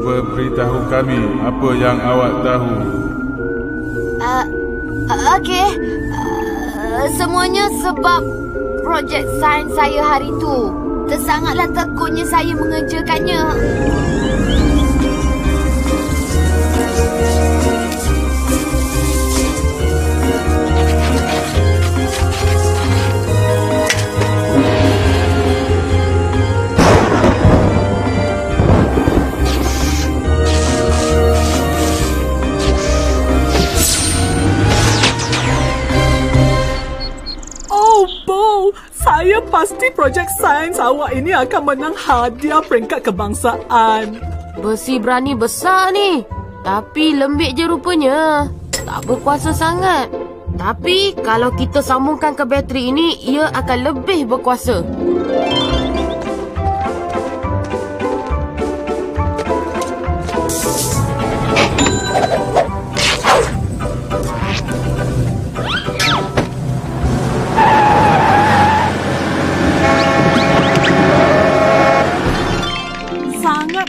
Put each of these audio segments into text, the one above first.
Cuba beritahu kami apa yang awak tahu. Okey. Semuanya sebab projek sains saya hari itu. Sangatlah tekunnya saya mengerjakannya. Saya pasti projek sains awak ini akan menang hadiah peringkat kebangsaan. Besi berani besar ni. Tapi lembik je rupanya. Tak berkuasa sangat. Tapi kalau kita sambungkan ke bateri ini, ia akan lebih berkuasa.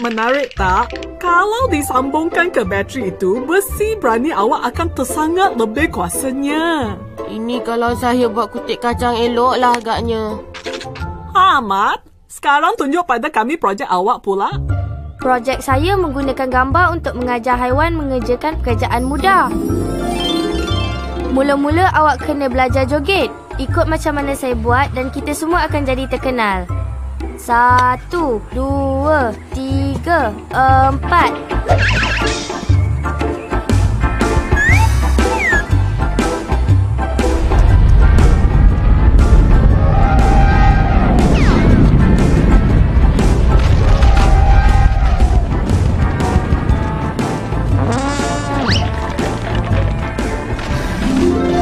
Menarik tak? Kalau disambungkan ke bateri itu, besi berani awak akan tersangat lebih kuasanya. Ini kalau saya buat kutik kacang elok lah agaknya. Ahmad, sekarang tunjuk pada kami projek awak pula. Projek saya menggunakan gambar untuk mengajar haiwan mengerjakan pekerjaan mudah. Mula-mula awak kena belajar joget. Ikut macam mana saya buat dan kita semua akan jadi terkenal. 1, 2, 3, 4.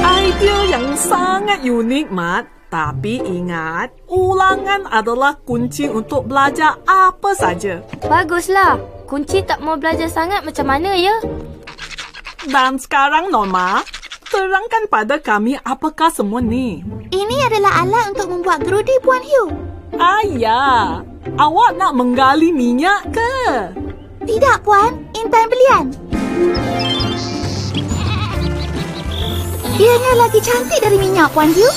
Idea yang sangat unik, Mat. Tapi ingat, ulangan adalah kunci untuk belajar apa saja. Baguslah. Kunci tak mau belajar sangat macam mana ya? Dan sekarang, Norma, terangkan pada kami apakah semua ni. Ini adalah alat untuk membuat gerudi, Puan Hugh. Ya. Awak nak menggali minyak ke? Tidak, Puan. Intan belian. Ianya lagi cantik dari minyak, Puan Hugh.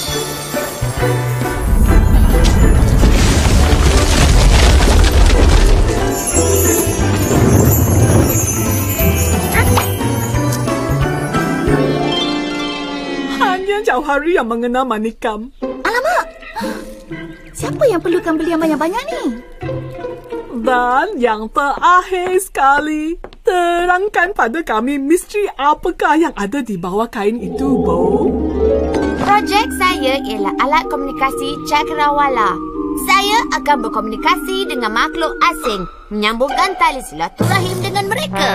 Hanya Jauhari yang mengenal manikam. Alamak! Siapa yang perlukan belian banyak-banyak ni? Dan yang terakhir sekali, terangkan pada kami misteri apakah yang ada di bawah kain itu, Bo. Projek saya ialah alat komunikasi cakrawala. Saya akan berkomunikasi dengan makhluk asing, menyambungkan tali silaturahim dengan mereka.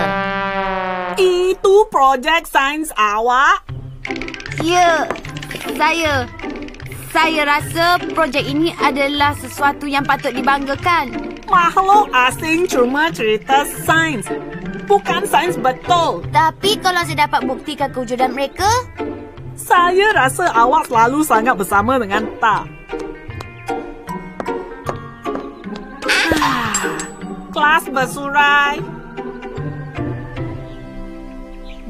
Itu projek sains awak? Ya, saya rasa projek ini adalah sesuatu yang patut dibanggakan. Makhluk asing cuma cerita sains, bukan sains betul. Tapi kalau saya dapat buktikan kewujudan mereka, saya rasa awak selalu sangat bersama dengan Ta. Kelas bersurai.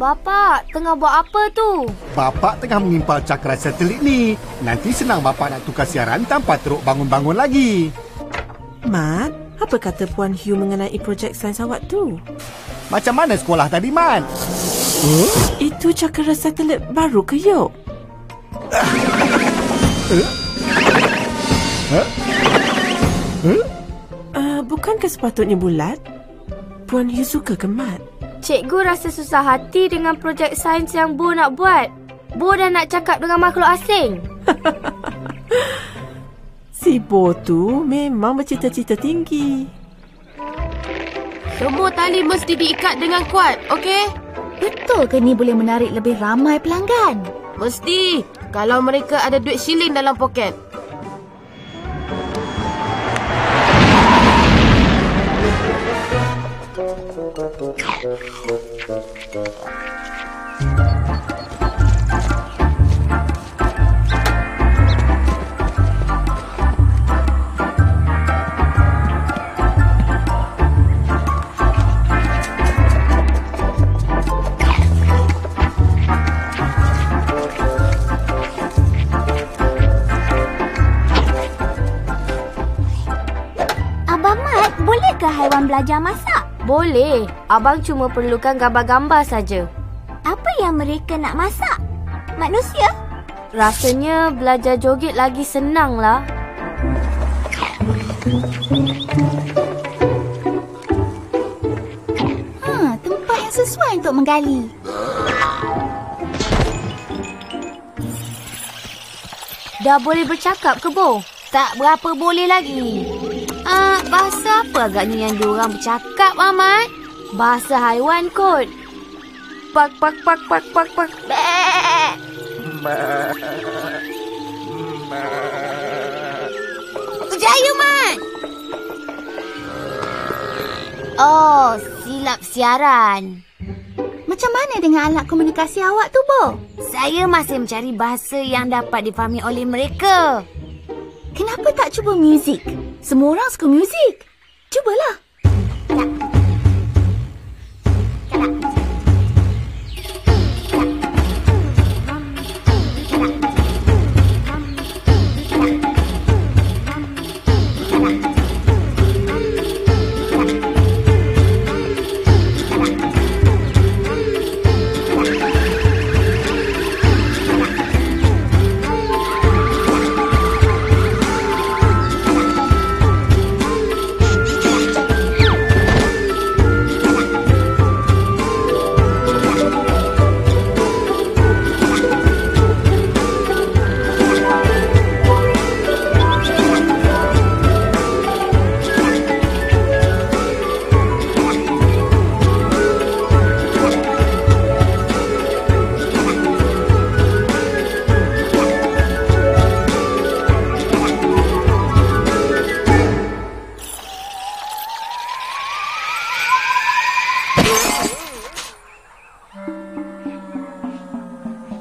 Bapa tengah buat apa tu? Bapa tengah mengimpal cakra satelit ni. Nanti senang bapa nak tukar siaran tanpa teruk bangun-bangun lagi. Mat, apa kata Puan Hugh mengenai projek sains awak tu? Macam mana sekolah tadi, Mat? Itu cakra satelit baru ke, Yok? Bukankah sepatutnya bulat? Puan Hugh suka ke, Mat? Cikgu rasa susah hati dengan projek sains yang Bo nak buat. Bo dah nak cakap dengan makhluk asing. Si Bo tu memang bercita-cita tinggi. Semua tali mesti diikat dengan kuat, okey? Betul ke ni boleh menarik lebih ramai pelanggan? Mesti. Kalau mereka ada duit shilling dalam poket. ke haiwan belajar masak? Boleh. Abang cuma perlukan gambar-gambar saja. Apa yang mereka nak masak? Manusia? Rasanya belajar joget lagi senang lah. Tempat yang sesuai untuk menggali. Dah boleh bercakap ke, Bo? Tak berapa boleh lagi. Bahasa apa agaknya yang diorang bercakap, Ahmad? Bahasa haiwan kot. Pak, pak, pak, pak, pak, pak. Bek. Berjaya, Mat. Oh, silap siaran. Macam mana dengan alat komunikasi awak tu, Bo? Saya masih mencari bahasa yang dapat difahami oleh mereka. Kenapa tak cuba muzik? Semua orang suka muzik. Cubalah.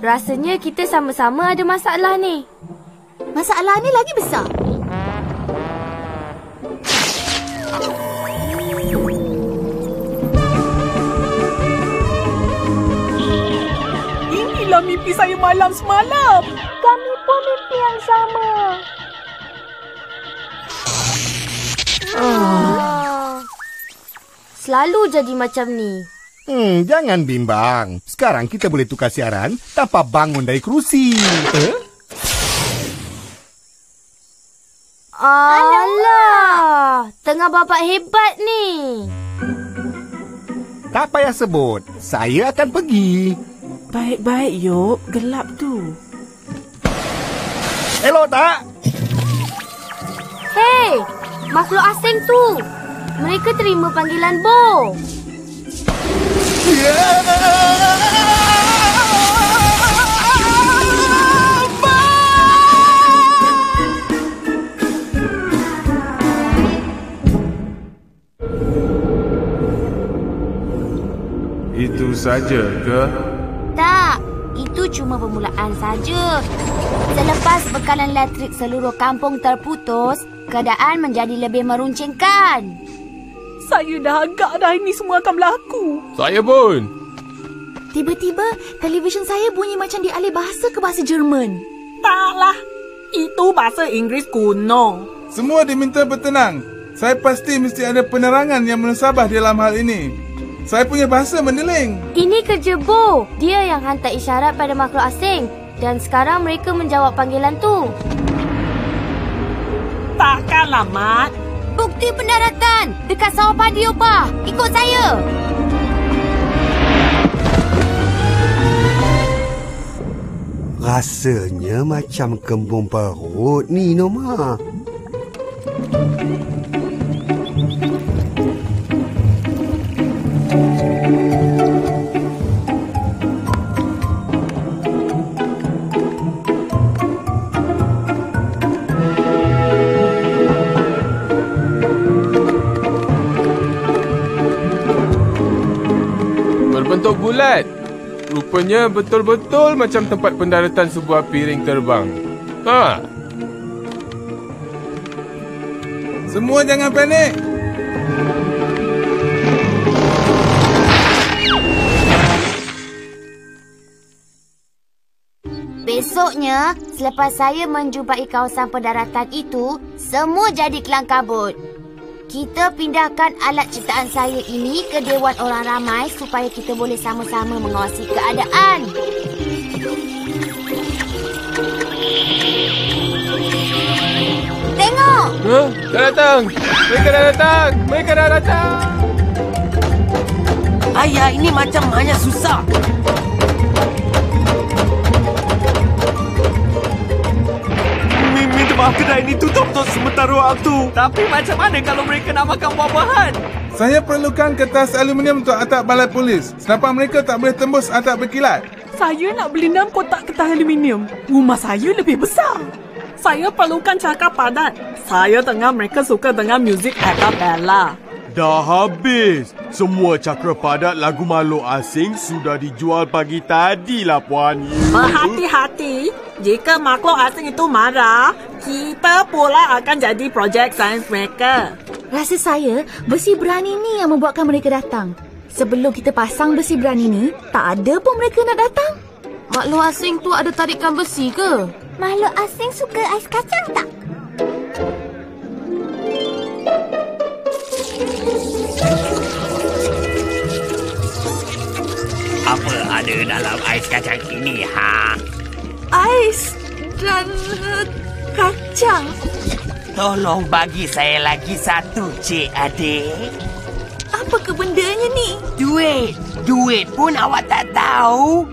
Rasanya kita sama-sama ada masalah ni. Masalah ni lagi besar. Inilah mimpi saya malam semalam. Kami pun mimpi yang sama. Selalu jadi macam ni. Jangan bimbang. Sekarang kita boleh tukar siaran tanpa bangun dari kerusi. Alah, tengah babat hebat ni. Tak payah sebut. Saya akan pergi. Baik-baik, Yop. Gelap tu. Elok tak? Hei, makhluk asing tu. Mereka terima panggilan Bo. Itu saja ke? Tak, itu cuma permulaan saja. Selepas bekalan elektrik seluruh kampung terputus, keadaan menjadi lebih meruncingkan. Saya dah agak dah ini semua akan berlaku. Saya pun. Tiba-tiba, televisyen saya bunyi macam dialih bahasa ke bahasa Jerman. Taklah, itu bahasa Inggeris kuno. Semua diminta bertenang. Saya pasti mesti ada penerangan yang menusabah dalam hal ini. Saya punya bahasa mendeling. Ini kerja Bo. Dia yang hantar isyarat pada makhluk asing. Dan sekarang mereka menjawab panggilan tu. Takkanlah, Mat. Bukti pendaratan dekat sawah padi, Opa. Ikut saya. Rasanya macam kembung perut ni, Noma. Berbentuk bulat. Rupanya betul-betul macam tempat pendaratan sebuah piring terbang. Semua jangan panik. Besoknya, selepas saya menjumpai kawasan pendaratan itu, semua jadi kelang kabut. Kita pindahkan alat ciptaan saya ini ke Dewan Orang Ramai supaya kita boleh sama-sama mengawasi keadaan. Tengok! Dah datang! Mereka dah datang! Mereka dah datang! Ayah, ini macam hanya susah. Minta maaf, kedai ini tutup untuk sementara waktu. Tapi macam mana kalau mereka nak makan buah-buahan? Saya perlukan kertas aluminium untuk atap balai polis. Senapan mereka tak boleh tembus atap berkilat. Saya nak beli 6 kotak kertas aluminium. Rumah saya lebih besar. Saya perlukan cakap padat. Saya dengar mereka suka dengar muzik a cappella. Dah habis. Semua cakra padat lagu makhluk asing sudah dijual pagi tadi lah, Puan Yu. Berhati-hati. Jika makhluk asing itu marah, kita pula akan jadi projek sains mereka. Rasa saya, besi berani ni yang membuatkan mereka datang. Sebelum kita pasang besi berani ni, tak ada pun mereka nak datang. Makhluk asing tu ada tarikan besi ke? Makhluk asing suka ais kacang tak? Apa ada dalam ais kacang ini, ha? Ais dan kacang. Tolong bagi saya lagi satu, Cik Adik. Apa ke bendanya ni? Duit. Duit pun awak tak tahu.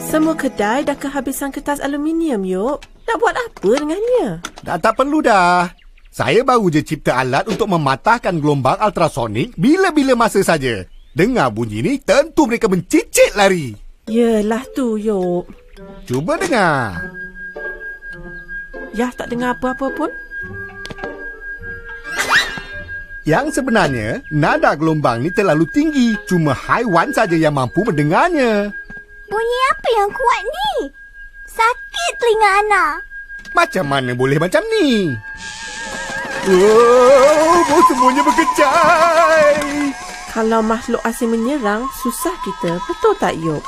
Semua kedai dah kehabisan kertas aluminium, Yuk. Nak buat apa dengannya? Tak perlu dah. Saya baru je cipta alat untuk mematahkan gelombang ultrasonik bila-bila masa saja. Dengar bunyi ni, tentu mereka mencicit lari. Yelah tu, Yuk. Cuba dengar. Yah tak dengar apa-apa pun. Yang sebenarnya, nada gelombang ni terlalu tinggi. Cuma haiwan saja yang mampu mendengarnya. Bunyi apa yang kuat ni? Sakit telinga Ana. Macam mana boleh macam ni? Oh, semuanya berkecai. Kalau makhluk asing menyerang, susah kita. Betul tak, Yuk?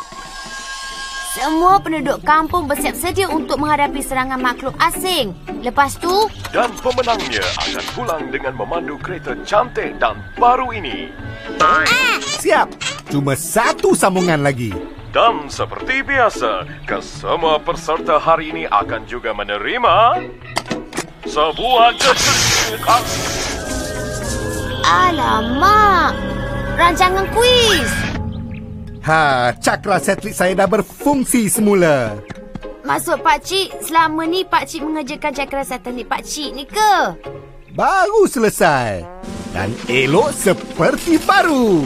Semua penduduk kampung bersiap sedia untuk menghadapi serangan makhluk asing. Lepas tu... Dan pemenangnya akan pulang dengan memandu kereta cantik dan baru ini. Siap. Cuma satu sambungan lagi. Dan seperti biasa, kesemua peserta hari ini akan juga menerima sebuah kejutan. Alamak! Rancangan kuis! Cakra satelit saya dah berfungsi semula. Maksud Pakcik, selama ni Pakcik mengerjakan cakra satelit Pakcik ni ke? Baru selesai. Dan elok seperti baru.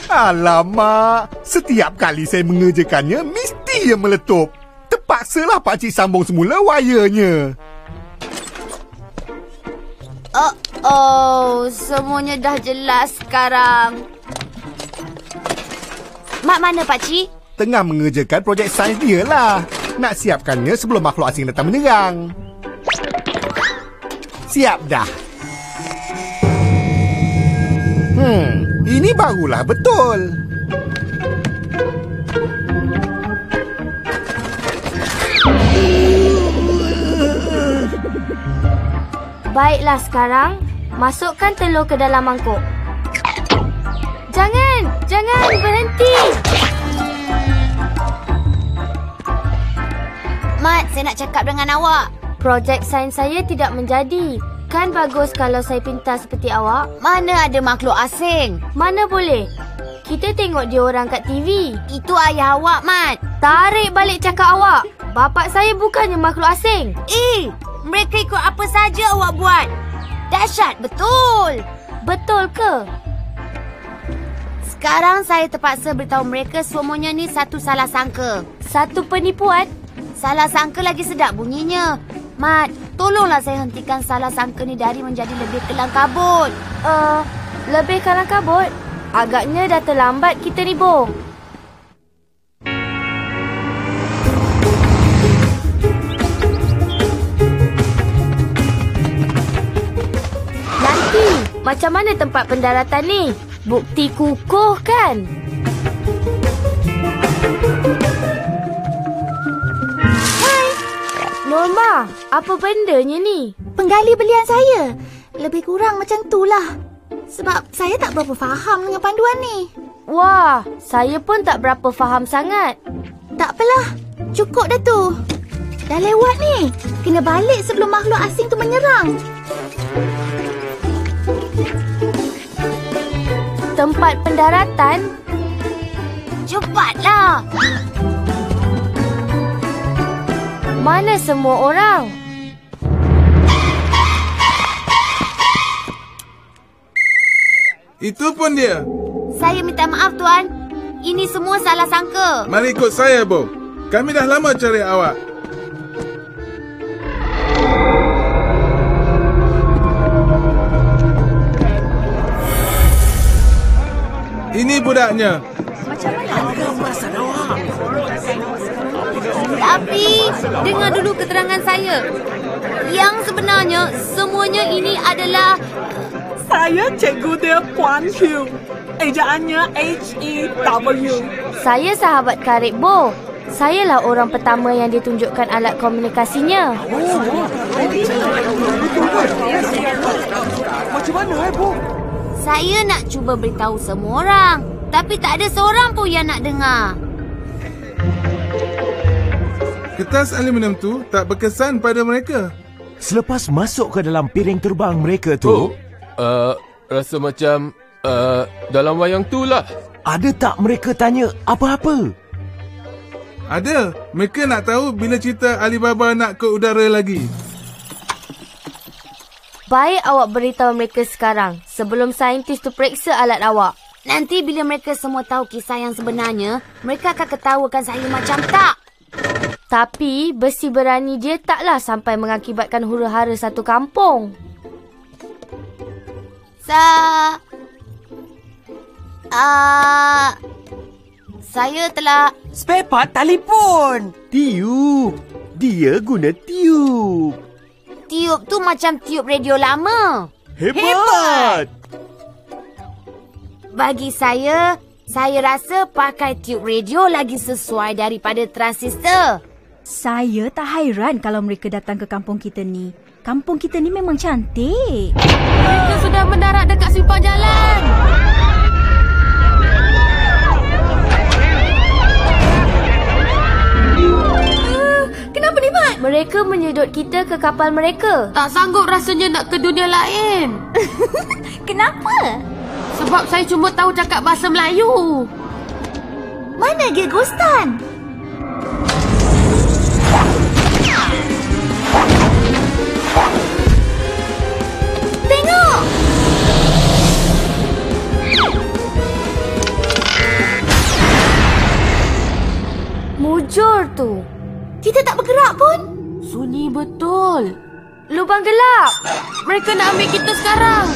Alamak, setiap kali saya mengerjakannya, mesti ia meletup. Terpaksalah Pakcik sambung semula wayarnya. Semuanya dah jelas sekarang. Mak mana Pakcik? Tengah mengerjakan projek sains dia lah. Nak siapkannya sebelum makhluk asing datang menyerang. Siap dah. Ini barulah betul. Baiklah sekarang, masukkan telur ke dalam mangkuk. Jangan berhenti. Mat, saya nak cakap dengan awak. Projek sains saya tidak menjadi. Kan bagus kalau saya pintar seperti awak. Mana ada makhluk asing? Mana boleh? Kita tengok dia orang kat TV. Itu ayah awak, Mat. Tarik balik cakap awak. Bapak saya bukannya makhluk asing. Mereka ikut apa saja awak buat. Dahsyat betul. Betul ke? Sekarang saya terpaksa beritahu mereka semuanya ni satu salah sangka. Satu penipuan? Salah sangka lagi sedap bunyinya. Mat, tolonglah saya hentikan salah sangka ni dari menjadi lebih kelang kabut. Lebih kelang kabut? Agaknya dah terlambat kita ni, Bong. macam mana tempat pendaratan ni? Bukti kukuh kan? Hai, Norma, apa bendanya ni? Penggali belian saya. Lebih kurang macam tu lah. Sebab saya tak berapa faham dengan panduan ni. Wah, saya pun tak berapa faham sangat. Tak apalah, cukup dah tu. Dah lewat ni. Kena balik sebelum makhluk asing tu menyerang. Tempat pendaratan? Cepatlah! Mana semua orang? Itu pun dia. Saya minta maaf, Tuan. Ini semua salah sangka. Mari ikut saya, Bo. Kami dah lama cari awak. Ini budaknya. Tapi, dengar dulu keterangan saya. Yang sebenarnya, semuanya ini adalah... Saya Cikgu dia Puan Hugh. Ejaannya H-E-W. Saya sahabat karib Bo. Sayalah orang pertama yang ditunjukkan alat komunikasinya. Macam mana, Bo? Saya nak cuba beritahu semua orang. Tapi tak ada seorang pun yang nak dengar. Kertas aluminium tu tak berkesan pada mereka. Selepas masuk ke dalam piring terbang mereka tu... rasa macam dalam wayang tu lah. Ada tak mereka tanya apa-apa? Ada. Mereka nak tahu bila cerita Alibaba nak ke udara lagi. Baik awak beritahu mereka sekarang, sebelum saintis tu periksa alat awak. Nanti bila mereka semua tahu kisah yang sebenarnya, mereka akan ketawakan saya macam tak. Tapi besi berani dia taklah sampai mengakibatkan huru-hara satu kampung. Saya telah... Spare part telefon. Tiup. Dia guna tiup. Tiup tu macam tiup radio lama. Hebat! Bagi saya rasa pakai tiup radio lagi sesuai daripada transistor. Saya tak hairan kalau mereka datang ke kampung kita ni. Kampung kita ni memang cantik. Mereka sudah mendarat dekat simpang jalan. Kenapa ni, Mat? Mereka menyedot kita ke kapal mereka. Tak sanggup rasanya nak ke dunia lain. Kenapa? Sebab saya cuma tahu cakap bahasa Melayu. Mana Gegostan? Tengok! Mujur tu. Kita tak bergerak pun. Sunyi betul. Lubang gelap. Mereka nak ambil kita sekarang.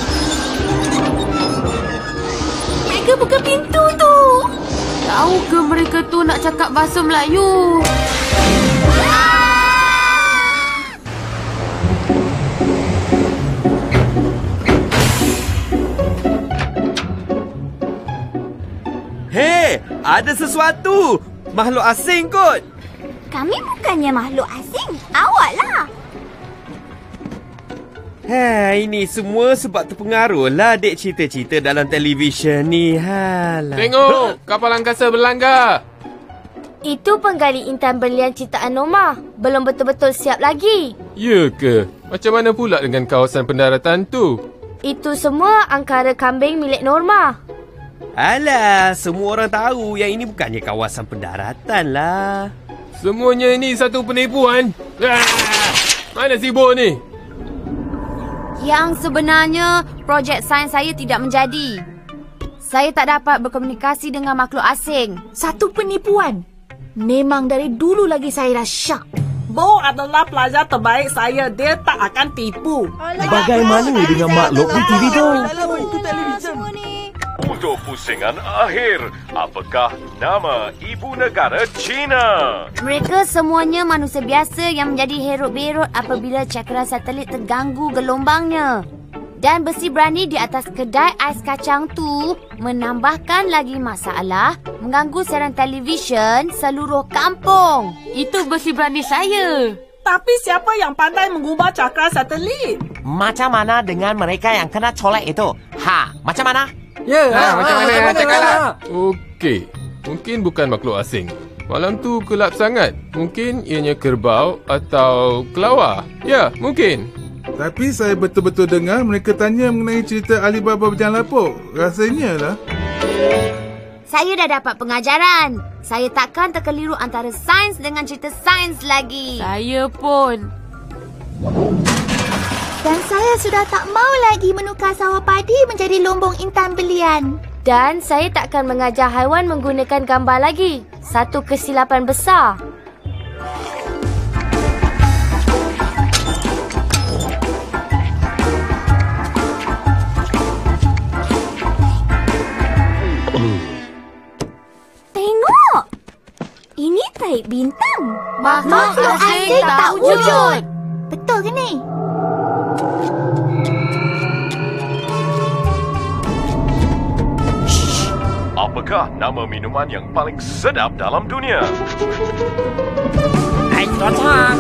Mereka buka pintu tu. Tahu ke mereka tu nak cakap bahasa Melayu? Hei, ada sesuatu. Makhluk asing kot. Kami bukannya makhluk asing. Awaklah. Ini semua sebab terpengaruh lah dek cerita-cerita dalam televisyen ni. Tengok, kapal angkasa berlanggar. Itu penggali intan berlian ciptaan Norma. Belum betul-betul siap lagi. Ya ke? Macam mana pula dengan kawasan pendaratan tu? Itu semua angkara kambing milik Norma. Alah, semua orang tahu yang ini bukannya kawasan pendaratan lah. Semuanya ini satu penipuan. Mana si Bo ni? Yang sebenarnya, projek sains saya tidak menjadi. Saya tak dapat berkomunikasi dengan makhluk asing. Satu penipuan. Memang dari dulu lagi saya dah syak. Bo adalah pelajar terbaik saya. Dia tak akan tipu. Bagaimana dengan makhluk di TV tu? Untuk pusingan akhir, apakah nama ibu negara China? Mereka semuanya manusia biasa yang menjadi herut-berut apabila cakera satelit terganggu gelombangnya. Dan besi berani di atas kedai ais kacang tu menambahkan lagi masalah mengganggu siaran televisyen seluruh kampung. Itu besi berani saya. Tapi siapa yang pandai mengubah cakra satelit? Macam mana dengan mereka yang kena colek itu? Macam mana? Ya, macam mana Cik Alat? Okey, mungkin bukan makhluk asing. Malam tu gelap sangat. Mungkin ianya kerbau atau kelawar. Ya, mungkin. Tapi saya betul-betul dengar mereka tanya mengenai cerita Alibaba berjalan lapuk. Rasanya lah. Saya dah dapat pengajaran. Saya takkan terkeliru antara sains dengan cerita sains lagi. Saya pun. Dan saya sudah tak mau lagi menukar sawah padi menjadi lombong intan belian. Dan saya takkan mengajar haiwan menggunakan gambar lagi. Satu kesilapan besar. Tengok! Ini taik bintang. Makhluk asing tak wujud. Betul ke ni? Apakah nama minuman yang paling sedap dalam dunia? Ais kacang.